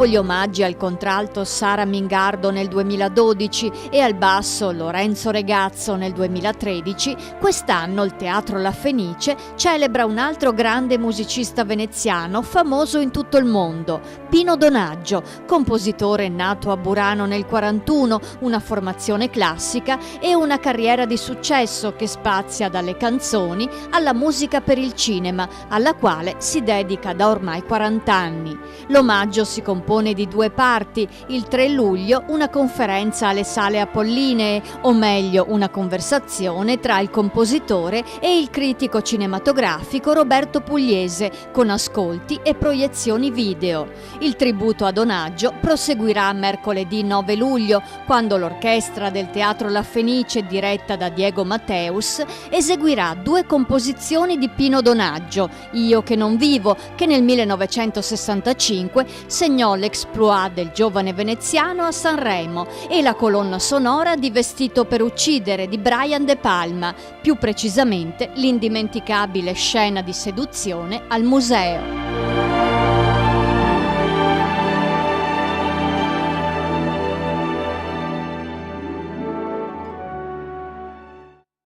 Dopo gli omaggi al contralto Sara Mingardo nel 2012 e al basso Lorenzo Regazzo nel 2013, quest'anno il Teatro La Fenice celebra un altro grande musicista veneziano famoso in tutto il mondo, Pino Donaggio, compositore nato a Burano nel 1941, una formazione classica e una carriera di successo che spazia dalle canzoni alla musica per il cinema, alla quale si dedica da ormai 40 anni. L'omaggio si compone di 2 parti: il 3 luglio una conferenza alle Sale Apollinee, o meglio una conversazione tra il compositore e il critico cinematografico Roberto Pugliese, con ascolti e proiezioni video. Il tributo a Donaggio proseguirà mercoledì 9 luglio, quando l'orchestra del Teatro La Fenice, diretta da Diego Matteus, eseguirà 2 composizioni di Pino Donaggio: Io che non vivo, che nel 1965 segnò l'exploit del giovane veneziano a Sanremo, e la colonna sonora di Vestito per uccidere di Brian De Palma, più precisamente l'indimenticabile Scena di seduzione al museo.